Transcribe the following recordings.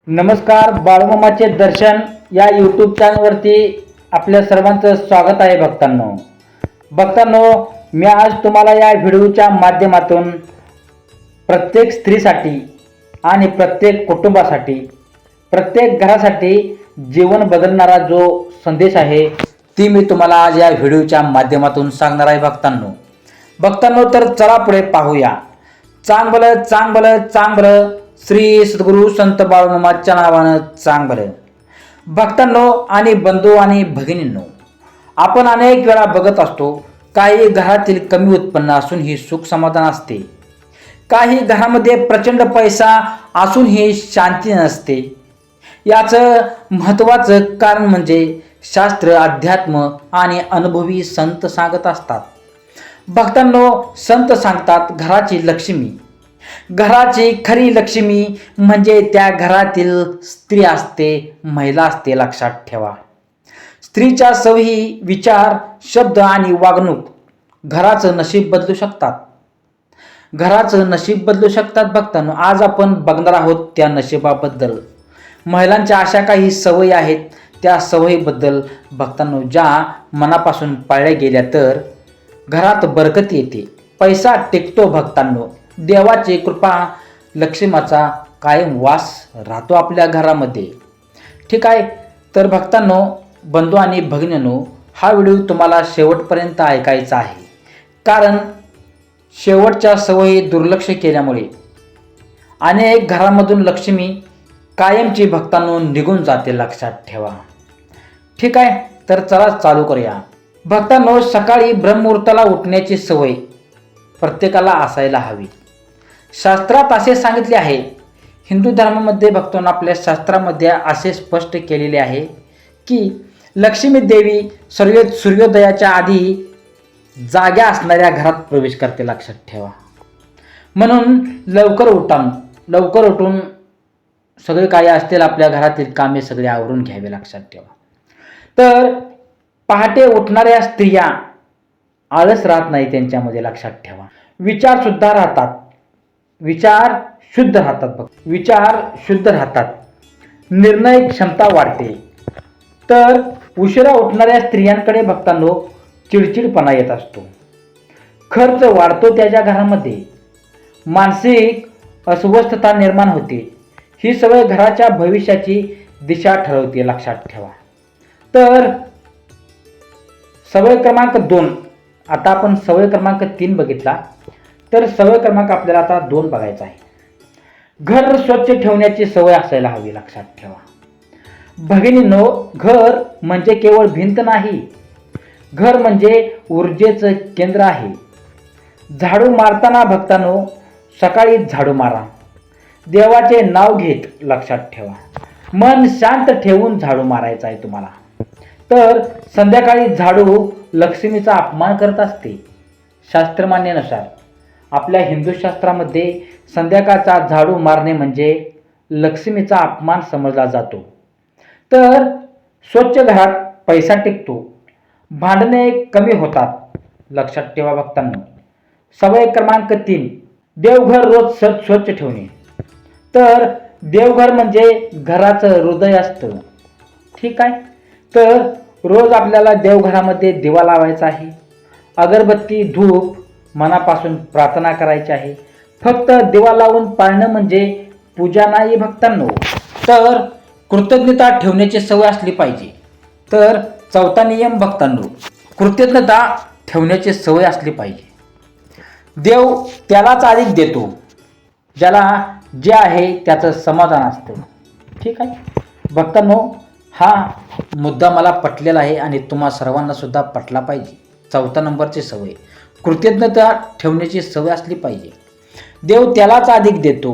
नमस्कार, बाळूमामाचे दर्शन या यूट्यूब चॅनलवरती आपल्या सर्वांचं स्वागत आहे. भक्तांनो, मी आज तुम्हाला या व्हिडिओच्या माध्यमातून प्रत्येक स्त्रीसाठी आणि प्रत्येक कुटुंबासाठी, प्रत्येक घरासाठी जीवन बदलणारा जो संदेश आहे ती मी तुम्हाला आज या व्हिडिओच्या माध्यमातून सांगणार आहे. भक्तांनो, तर चला पुढे पाहूया. चांगलं चांगलं चांगलं श्री सद्गुरू संत बाळूमामाच्या नावानं चांगलं. भक्तांनो आणि बंधू आणि भगिनींनो, आपण अनेक वेळा बघत असतो काही घरातील कमी उत्पन्न असूनही सुख समाधान असते, काही घरामध्ये प्रचंड पैसा असूनही शांती नसते. याचं महत्त्वाचं कारण म्हणजे शास्त्र, अध्यात्म आणि अनुभवी संत सांगत असतात. भक्तांनो, संत सांगतात घराची लक्ष्मी, घराची खरी लक्ष्मी म्हणजे त्या घरातील स्त्री असते, महिला असते. लक्षात ठेवा, स्त्रीच्या सवयी, विचार, शब्द आणि वागणूक घराचं नशीब बदलू शकतात. भक्तांनो, आज आपण बघणार आहोत त्या नशिबाबद्दल. महिलांच्या अशा काही सवयी आहेत, त्या सवयीबद्दल भक्तांनो, ज्या मनापासून पाळल्या गेल्या तर घरात बरकत येते, पैसा टिकतो. भक्तांनो, देवाची कृपा, लक्ष्मीचा कायम वास राहतो आपल्या घरामध्ये. ठीक आहे, तर भक्तांनो, बंधू आणि भगिनींनो, हा व्हिडिओ तुम्हाला शेवटपर्यंत ऐकायचा आहे, कारण शेवटच्या सवयी दुर्लक्ष केल्यामुळे अनेक घरामधून लक्ष्मी कायमची भक्तांनो निघून जाते. लक्षात ठेवा. ठीक आहे, तर चला चालू करूया. भक्तांनो, सकाळी ब्रह्ममुहूर्ताला उठण्याची सवय प्रत्येकाला असायला हवी. शास्त्रात असे सांगितले आहे, हिंदू धर्मामध्ये भक्तांनो, आपल्या शास्त्रामध्ये असे स्पष्ट केलेले आहे की लक्ष्मी देवी सूर्योदयाच्या आधी जाग्या असणाऱ्या घरात प्रवेश करते. लक्षात ठेवा. म्हणून लवकर उठून सगळे काही असतील आपल्या घरातील कामे सगळे आवरून घ्यावे. लक्षात ठेवा. तर पहाटे उठणाऱ्या स्त्रिया आळस राहत नाही त्यांच्यामध्ये. लक्षात ठेवा. विचार शुद्ध राहतात. निर्णय क्षमता वाढते. तर उशिरा उठणाऱ्या स्त्रियांकडे भक्तांनो चिडचिडपणा येत असतो, खर्च वाढतो त्याच्या घरामध्ये, मानसिक अस्वस्थता निर्माण होते. ही सवय घराच्या भविष्याची दिशा ठरवते. लक्षात ठेवा. तर सवय क्रमांक 2, आता आपण सवय क्रमांक 3 बघितला, तर सवय क्रमांक आपल्याला आता 2 बघायचा आहे. घर स्वच्छ ठेवण्याची सवय असायला हवी. लक्षात ठेवा. भगिनींनो, घर म्हणजे केवळ भिंत नाही, घर म्हणजे ऊर्जेचं केंद्र आहे. झाडू मारताना भक्तांनो सकाळी झाडू मारा, देवाचे नाव घेत. लक्षात ठेवा. मन शांत ठेवून झाडू मारायचा आहे तुम्हाला. तर संध्याकाळी झाडू लक्ष्मीचा अपमान करत असते. शास्त्रमान्यानुसार आपल्या हिंदू शास्त्रामध्ये संध्याकाळचा झाडू मारणे म्हणजे लक्ष्मीचा अपमान समजला जातो. तर स्वच्छ घरात पैसा टिकतो, भांडणे कमी होतात. लक्षात ठेवा भक्तांनो. सवय क्रमांक 3, देवघर रोज स्वच्छ ठेवणे. तर देवघर म्हणजे घराचं हृदय असतं. ठीक आहे. तर रोज आपल्याला देवघरामध्ये दिवा लावायचा आहे, अगरबत्ती, धूप, मनापासून प्रार्थना करायची आहे. फक्त दिवा लावून पाळणं म्हणजे पूजा नाही भक्तांनो. तर कृतज्ञता ठेवण्याची सवय असली पाहिजे. तर 4था नियम भक्तांनो, कृतज्ञता ठेवण्याची सवय असली पाहिजे. देव त्यालाच अधिक देतो ज्याला जे आहे त्याचं समाधान असतं. ठीक आहे भक्तांनो, हा मुद्दा मला पटलेला आहे आणि तुम्हा सर्वांना सुद्धा पटला पाहिजे. 4 नंबरची सवय, कृतज्ञता ठेवण्याची सवय असली पाहिजे. देव त्यालाच अधिक देतो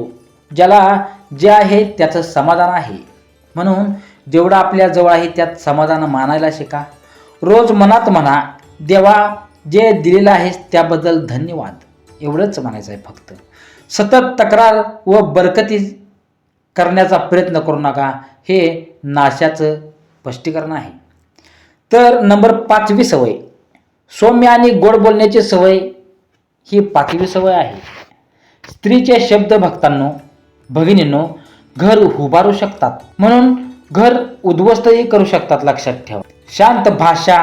ज्याला जे आहे त्याचं समाधान आहे. म्हणून जेवढं आपल्या जवळ आहे त्यात समाधान मानायला शिका. रोज मनात म्हणा, देवा जे दिलेलं आहे त्याबद्दल धन्यवाद, एवढंच म्हणायचं आहे फक्त. सतत तक्रार व बरकती करण्याचा प्रयत्न करू नका, हे नाशाचं स्पष्टीकरण आहे. तर नंबर 5वी सवय, सौम्य आणि गोड बोलण्याची सवय, ही 5वी सवय आहे. स्त्रीचे शब्द भक्तांनो, भगिनींनो, घर उभारू शकतात, म्हणून घर उद्ध्वस्तही करू शकतात. लक्षात ठेवा. शांत भाषा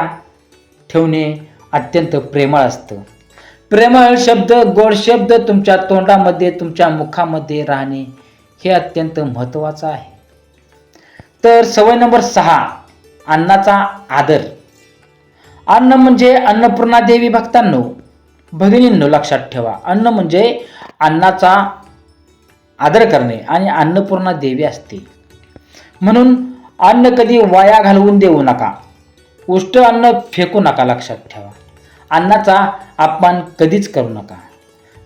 ठेवणे अत्यंत प्रेमळ असतं. प्रेमळ शब्द, गोड शब्द तुमच्या तोंडामध्ये, तुमच्या मुखामध्ये राहणे हे अत्यंत महत्त्वाचं आहे. तर सवय नंबर 6, अन्नाचा आदर. अन्न म्हणजे अन्नपूर्णा देवी. भक्तांनो, भगिनींनो, लक्षात ठेवा. अन्न म्हणजे अन्नाचा आदर करणे आणि अन्नपूर्णा देवी असते. म्हणून अन्न कधी वाया घालवून देऊ नका. उष्ट अन्न फेकू नका. लक्षात ठेवा. अन्नाचा अपमान कधीच करू नका.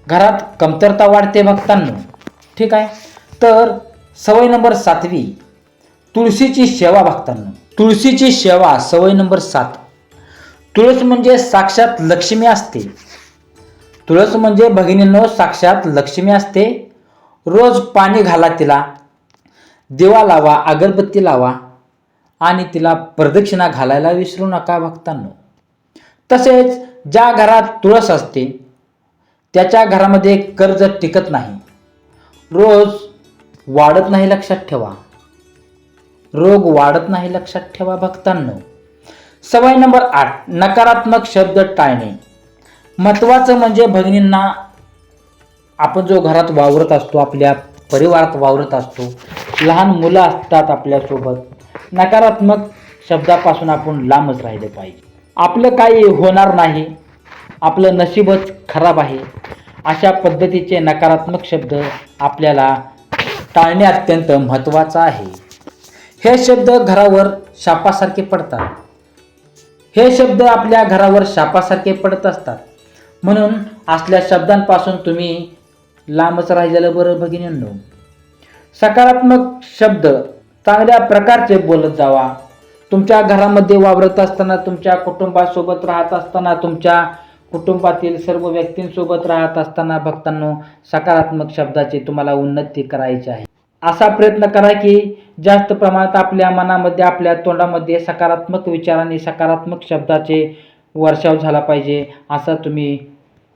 घरात कमतरता वाढते भक्तांनो. ठीक आहे. तर सवय नंबर 7, तुळशीची सेवा. भक्तांनो, तुळशीची सेवा. सवय नंबर 7. तुळस म्हणजे साक्षात लक्ष्मी असते. तुळस म्हणजे भगिनींनो साक्षात लक्ष्मी असते. रोज पाणी घाला तिला, दिवा लावा, अगरबत्ती लावा आणि तिला प्रदक्षिणा घालायला विसरू नका भक्तांनो. तसेच ज्या घरात तुळस असते त्याच्या घरामध्ये कर्ज टिकत नाही, रोज वाढत नाही. लक्षात ठेवा. रोग वाढत नाही. लक्षात ठेवा भक्तांनो. सवय नंबर 8, नकारात्मक शब्द टाळणे. महत्त्वाचं म्हणजे भगिनींना, आपण जो घरात वावरत असतो, आपल्या परिवारात वावरत असतो, लहान मुलं असतात आपल्यासोबत, नकारात्मक शब्दापासून आपण लांबच राहिले पाहिजे. आपलं काही होणार नाही, आपलं नशीबच खराब आहे, अशा पद्धतीचे नकारात्मक शब्द आपल्याला टाळणे अत्यंत महत्त्वाचं आहे. हे शब्द घरावर शापासारखे पडतात. हे शब्द आपल्या घरावर शापासारखे पडत असतात. म्हणून असल्या शब्दांपासून तुम्ही लांबच राहिलेलं बरं भगिनींनो. सकारात्मक शब्द चांगल्या प्रकारचे बोलत जावा. तुमच्या घरामध्ये वावरत असताना, तुमच्या कुटुंबासोबत राहत असताना, तुमच्या कुटुंबातील सर्व व्यक्तींसोबत राहत असताना भक्तांनो, सकारात्मक शब्दाची तुम्हाला उन्नती करायची आहे. असा प्रयत्न करा की जास्त प्रमाणात आपल्या मनामध्ये, आपल्या तोंडामध्ये सकारात्मक विचार आणि सकारात्मक शब्दाचे वर्षाव झाला पाहिजे, असा तुम्ही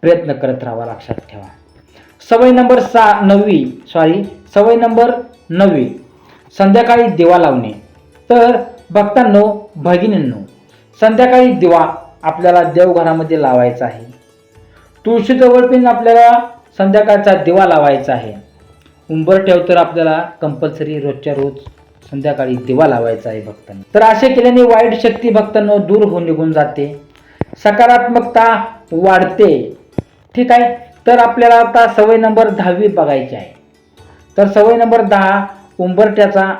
प्रयत्न करत राहावा. लक्षात ठेवा. सवय नंबर 9, संध्याकाळी दिवा लावणे. तर भक्तांनो, भगिनींनो, संध्याकाळी दिवा आपल्याला देवघरामध्ये लावायचा आहे. तुळशीजवळ पण आपल्याला संध्याकाळचा दिवा लावायचा आहे. उंबरठ्यावर तर आपल्याला कंपल्सरी रोजच्या रोज संध्याकाळी दिवा लावायचा आहे भक्तांनो. तर असे केल्याने वाईट शक्ती भक्तांनो दूर होऊन निघून जाते, सकारात्मकता वाढते. ठीक आहे. तर आपल्याला आता सवय नंबर 10 बघायची आहे. तर सवय नंबर 10, उंबरठ्याचा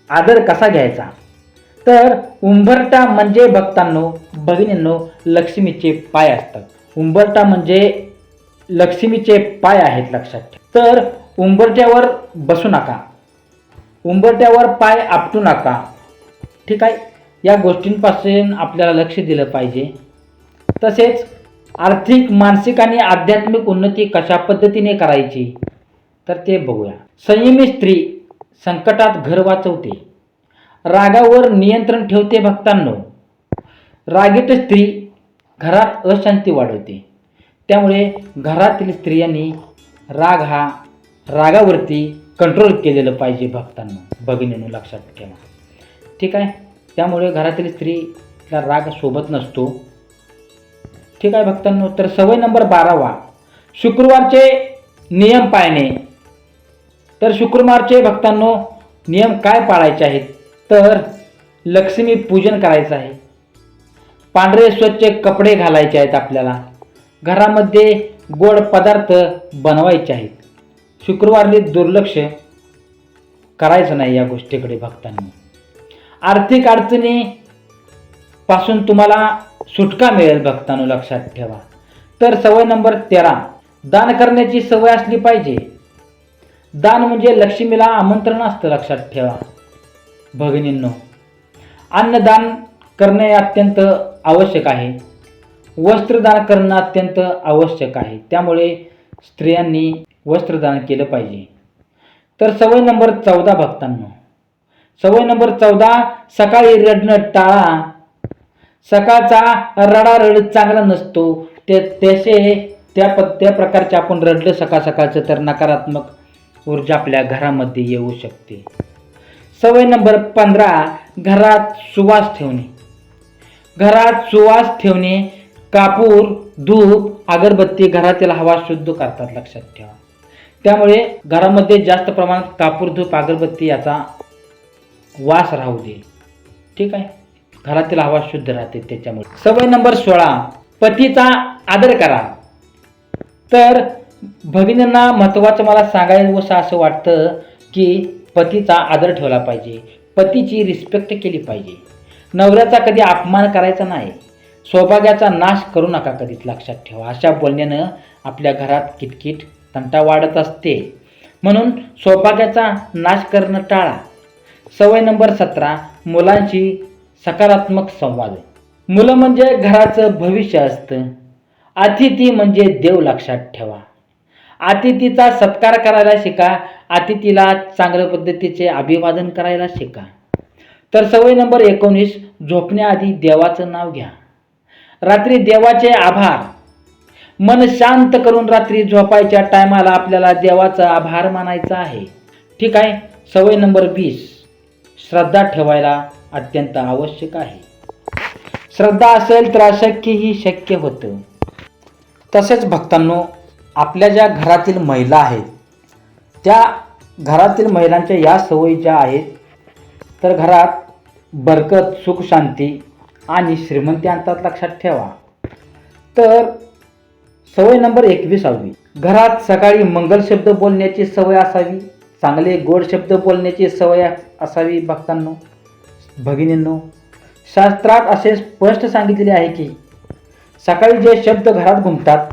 आदर कसा घ्यायचा. तर उंबरठा म्हणजे भक्तांनो, भगिनींनो, लक्ष्मीचे पाय असतात. उंबरठा म्हणजे लक्ष्मीचे पाय आहेत. लक्षात ठेवा. तर उंबरठ्यावर बसू नका, उंबरठ्यावर पाय आपटू नका. ठीक आहे. या गोष्टींपासून आपल्याला लक्ष दिलं पाहिजे. तसेच आर्थिक, मानसिक आणि आध्यात्मिक उन्नती कशा पद्धतीने करायची तर ते बघूया. संयमी स्त्री संकटात घर वाचवते, रागावर नियंत्रण ठेवते. भक्तांनो, रागीट स्त्री घरात अशांती वाढवते. त्यामुळे घरातील स्त्रियांनी रागावरती कंट्रोल केलेलं पाहिजे भक्तांनो, भगिनींनो, लक्षात ठेवा. ठीक आहे. त्यामुळे घरातील स्त्रीला राग सोबत नसतो. ठीक आहे भक्तांनो. तर सवय नंबर 12, शुक्रवारचे नियम पाळणे. तर शुक्रवारचे भक्तांनो नियम काय पाळायचे आहेत. तर लक्ष्मी पूजन करायचं आहे, पांढरे स्वच्छ कपडे घालायचे आहेत, आपल्याला घरामध्ये गोड पदार्थ बनवायचे आहेत. शुक्रवारी दुर्लक्ष करायचं नाही या गोष्टीकडे भक्तांनो. आर्थिक अडचणी पासून तुम्हाला सुटका मिळेल भक्तांनो, लक्षात ठेवा. तर सवय नंबर 13, दान करण्याची सवय असली पाहिजे. दान म्हणजे लक्ष्मीला आमंत्रण असतं. लक्षात ठेवा भगिनींनो. अन्नदान करणे अत्यंत आवश्यक आहे. वस्त्रदान करणं अत्यंत आवश्यक आहे. त्यामुळे स्त्रियांनी वस्त्रदान केलं पाहिजे. तर सवय नंबर 14 भक्तांनो, सवय नंबर 14, सकाळी रडणं टाळा. सकाळचा रडारड चांगला नसतो. त्या प्रकारचे आपण रडलं सकाळचं तर नकारात्मक ऊर्जा आपल्या घरामध्ये येऊ शकते. सवय नंबर 15, घरात सुवास ठेवणे. घरात सुवास ठेवणे, कापूर, धूप, अगरबत्ती घरातील हवा शुद्ध करतात, लक्षात ठेवा. त्यामुळे घरामध्ये जास्त प्रमाणात कापूर, धूप, अगरबत्ती याचा वास राहू दे. ठीक आहे, घरातील हवा शुद्ध राहते त्याच्यामुळे. सवय नंबर 16, पतीचा आदर करा. तर भगिनींना महत्त्वाचं मला सांगायचं असं वाटतं की पतीचा आदर ठेवला पाहिजे, पतीची रिस्पेक्ट केली पाहिजे, नवऱ्याचा कधी अपमान करायचा नाही, सौभाग्याचा नाश करू नका कधीच, लक्षात ठेवा. अशा बोलण्यानं आपल्या घरात किटकिट तंटा वाढत असते, म्हणून सौभाग्याचा नाश करणं टाळा. सवय नंबर 17, मुलांशी सकारात्मक संवाद. मुलं म्हणजे घराचं भविष्य असतं. अतिथी म्हणजे देव, लक्षात ठेवा. अतिथीचा सत्कार करायला शिका, अतिथीला चांगल्या पद्धतीचे अभिवादन करायला शिका. तर सवय नंबर 19, झोपण्याआधी देवाचं नाव घ्या. रात्री देवाचे आभार, मन शांत करून रात्री झोपायच्या टायमाला आपल्याला देवाचा आभार मानायचा आहे. ठीक आहे. सवय नंबर 20, श्रद्धा ठेवायला अत्यंत आवश्यक आहे. श्रद्धा असेल तर अशक्यही शक्य होतं. तसेच भक्तांनो, आपल्या ज्या घरातील महिला आहेत त्या घरातील महिलांच्या या सवयी ज्या आहेत तर घरात बरकत, सुख, शांती आणि श्रीमंती आणतात, लक्षात ठेवा. तर सवय नंबर 21, घरात सकाळी मंगल शब्द बोलण्याची सवय असावी, चांगले गोड शब्द बोलण्याची सवय असावी. भक्तांनो, भगिनींनो, शास्त्रात असे स्पष्ट सांगितलेले आहे की सकाळी जे शब्द घरात घुमतात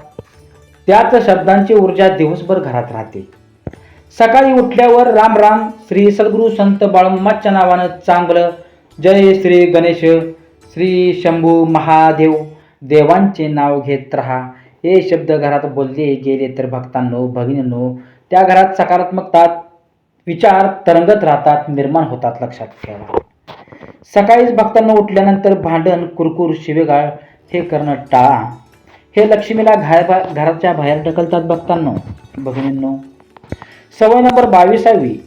त्याच शब्दांची ऊर्जा दिवसभर घरात राहते. सकाळी उठल्यावर राम राम, श्री सद्गुरू संत बाळूमामाच्या नावानं चांगलं, जय श्री गणेश, श्री शंभू महादेव, देवांचे नाव घेत राहा, हे शब्द घरात बोलले गेले तर भक्तांनो, भगिनींनो, त्या घरात सकारात्मकता विचार तरंगत राहतात, निर्माण होतात, लक्षात ठेवा. सकाळीच भक्तांनो उठल्यानंतर भांडण, कुरकुर, शिवेगाळ हे करणं टाळा. हे लक्ष्मीला घराच्या बाहेर ढकलतात भक्तांनो, भगिनींनो. सवय नंबर 22,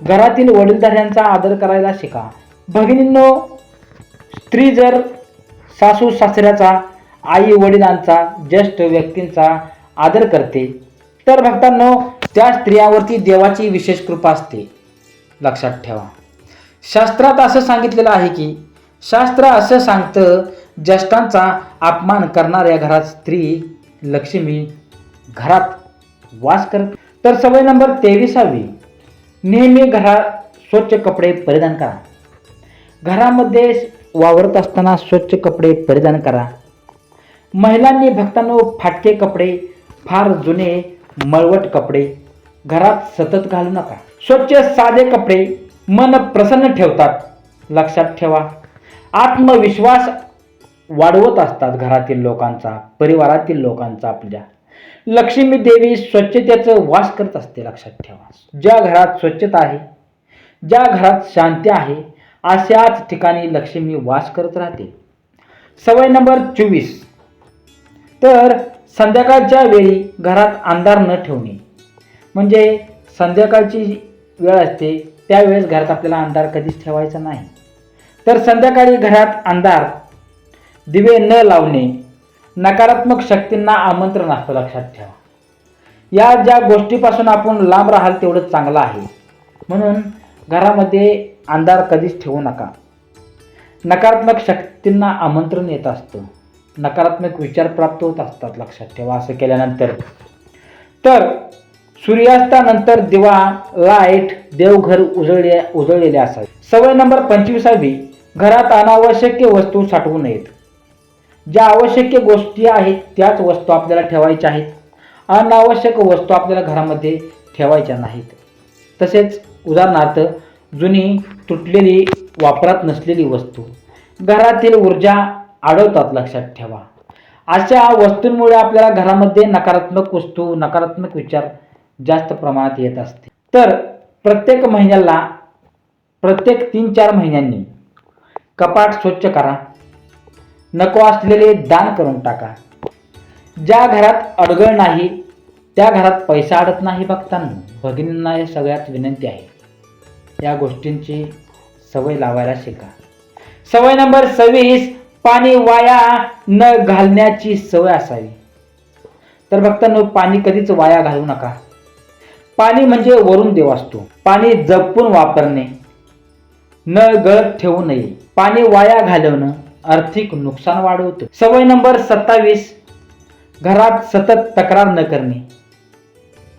घरातील वडीलधाऱ्यांचा आदर करायला शिका. भगिनींनो, स्त्री जर सासू सासऱ्याचा, आई वडिलांचा, ज्येष्ठ व्यक्तींचा आदर करते तर भक्तांनो त्या स्त्रियावरती देवाची विशेष कृपा असते, लक्षात ठेवा. शास्त्रात असं सांगितलेलं आहे की शास्त्र असं सांगतं, ज्येष्ठांचा अपमान करणाऱ्या घरात स्त्री लक्ष्मी घरात वास करते. तर सवय नंबर 23, नेहमी घरात स्वच्छ कपडे परिधान करा. घरामध्ये वावरत असताना स्वच्छ कपडे परिधान करा. महिलांनी भक्तांनो फाटके कपडे, फार जुने मळवट कपडे घरात सतत घालू नका. स्वच्छ साधे कपडे मन प्रसन्न ठेवतात, लक्षात ठेवा. आत्मविश्वास वाढवत असतात घरातील लोकांचा, परिवारातील लोकांचा. आपल्या लक्ष्मी देवी स्वच्छतेचं वास करत असते, लक्षात ठेवा. ज्या घरात स्वच्छता आहे, ज्या घरात शांती आहे, अशाच ठिकाणी लक्ष्मी वास करत राहते. सवय नंबर 24, तर संध्याकाळच्या वेळी घरात अंधार न ठेवणे. म्हणजे संध्याकाळची वेळ असते त्यावेळेस घरात आपल्याला अंधार कधीच ठेवायचा नाही. तर संध्याकाळी घरात अंधार, दिवे न लावणे नकारात्मक शक्तींना आमंत्रण असतं, लक्षात ठेवा. या ज्या गोष्टीपासून आपण लांब राहाल तेवढं चांगलं आहे. म्हणून घरामध्ये अंधार कधीच ठेवू नका. नकारात्मक शक्तींना आमंत्रण येत असतं, नकारात्मक विचार प्राप्त होत असतात, लक्षात ठेवा. असं केल्यानंतर तर सूर्यास्तानंतर दिवा, लाईट, देवघर उजळलेले असावे. सवय नंबर 25, घरात अनावश्यक वस्तू साठवू नयेत. ज्या आवश्यक गोष्टी आहेत त्याच वस्तू आपल्याला ठेवायच्या आहेत, अनावश्यक वस्तू आपल्याला घरामध्ये ठेवायच्या नाहीत. तसेच उदाहरणार्थ जुनी, तुटलेली, वापरात नसलेली वस्तू घरातील ऊर्जा अडवतात, लक्षात ठेवा. अशा वस्तूंमुळे आपल्याला घरामध्ये नकारात्मक वस्तू, नकारात्मक विचार जास्त प्रमाणात येत असते. तर प्रत्येक महिन्याला, प्रत्येक 3-4 महिन्यांनी कपाट स्वच्छ करा. नको असलेले दान करून टाका. ज्या घरात अडगळ नाही त्या घरात पैसा अडत नाही बघताना भगिनींना या सगळ्यात विनंती आहे, या गोष्टींची सवय लावायला शिका. सवय नंबर 26, पाणी वाया न घालण्याची सवय असावी. तर भक्तांनो, पाणी कधीच वाया घालवू नका. पाणी म्हणजे वरून देव असतो. पाणी जपून वापरणे, न गळत ठेवू नये. पाणी वाया घालवणं आर्थिक नुकसान वाढवतं. सवय नंबर 27, घरात सतत तक्रार न करणे.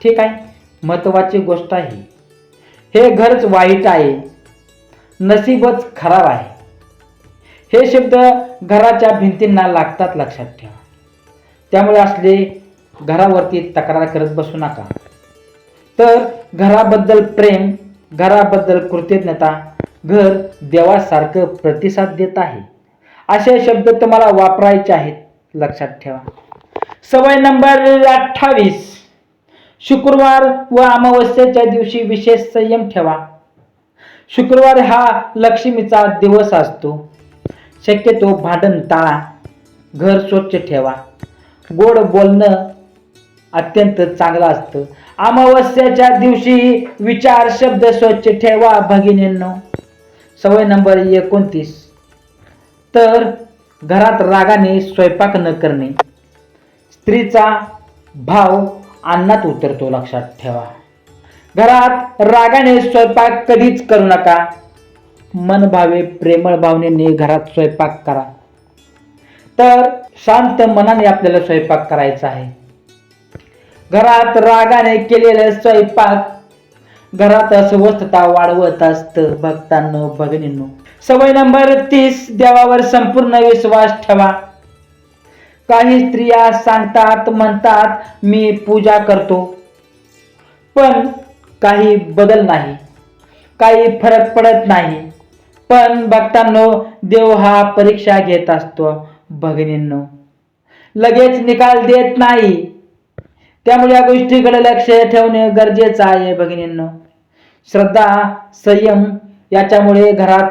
ठीक आहे, महत्वाची गोष्ट आहे. हे घरच वाईट आहे, नसीबच खराब आहे, हे शब्द घराच्या भिंतींना लागतात, लक्षात ठेवा. त्यामुळे असले घरावरती तक्रार करत बसू नका. तर घराबद्दल प्रेम, घराबद्दल कृतज्ञता, घर देवासारखं प्रतिसाद देत आहे, असे शब्द तुम्हाला वापरायचे आहेत, लक्षात ठेवा. सवय नंबर 28, शुक्रवार व अमावस्येच्या दिवशी विशेष संयम ठेवा. शुक्रवार हा लक्ष्मीचा दिवस असतो. शक्यतो भांडण टाळा, घर स्वच्छ ठेवा. गोड बोलणं अत्यंत चांगलं असतं. अमावस्येच्या दिवशी विचार शब्द स्वच्छ ठेवा भगिनींनो. सवय नंबर 29, तर घरात रागाने स्वयंपाक न करणे. स्त्रीचा भाव अन्नात उतरतो, लक्षात ठेवा. घरात रागाने स्वयंपाक कधीच करू नका. मन भावे प्रेमळ भावनेने घरात स्वयंपाक करा. तर शांत मनाने आपल्याला स्वयंपाक करायचा आहे. घरात रागाने केलेलं स्वयंपाक घरात अस्वस्थता वाढवत असतं भक्तांनो, भगिनींनो. सवय नंबर 30, देवावर संपूर्ण विश्वास ठेवा. काही स्त्रिया सांगतात, म्हणतात मी पूजा करतो, पण काही बदल नाही, काही फरक पडत नाही. पण भक्तांनो, देव हा परीक्षा घेत असतो भगिनींनो, लगेच निकाल देत नाही. त्यामुळे या गोष्टीकडे लक्ष ठेवणे गरजेचं आहे भगिनींनो. श्रद्धा, संयम याच्यामुळे घरात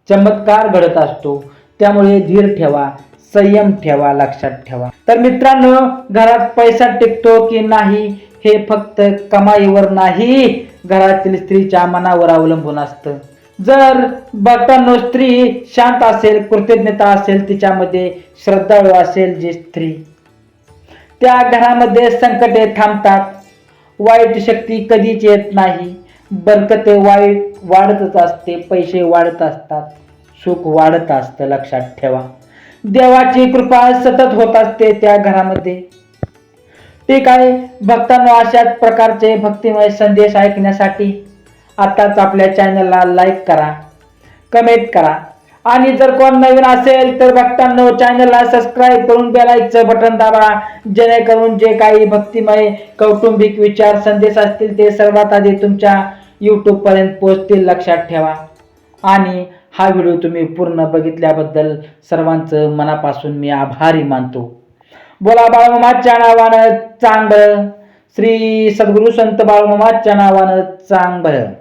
चमत्कार घडत असतो. त्यामुळे धीर ठेवा, संयम ठेवा, लक्षात ठेवा. तर मित्रांनो, घरात पैसा टिकतो की नाही हे फक्त कमाईवर नाही, घरातील स्त्रीच्या मनावर अवलंबून असतं. जर भक्तांनो स्त्री शांत असेल, कृतज्ञता असेल, तिच्यामध्ये श्रद्धाळू असेल जी स्त्री, त्या घरामध्ये संकटे थांबतात. वाईट शक्ती कधीच येत नाही. बरकत वाढतच असते, पैसे वाढत असतात, सुख वाढत असतं, लक्षात ठेवा. देवाची कृपा सतत होत असते त्या घरामध्ये. ठीक आहे भक्तांनो, अशाच प्रकारचे भक्तिमय संदेश ऐकण्यासाठी आताच आपल्या चॅनलला लाईक करा, कमेंट करा, आणि जर कोण नवीन असेल तर भक्तांनो चॅनलला सबस्क्राईब करून बेल आयकॉनचं बटन दाबा, जेणेकरून जे काही भक्तिमय कौटुंबिक विचार संदेश असतील ते सर्वात आधी तुमच्या यूट्यूब पर्यंत पोहोचतील, लक्षात ठेवा. आणि हा व्हिडिओ तुम्ही पूर्ण बघितल्याबद्दल सर्वांचं मनापासून मी आभारी मानतो. बोला बाळूमामाच्या नावानं चांग भलं. श्री सद्गुरु संत बाळूमामाच्या नावानं चांग भलं.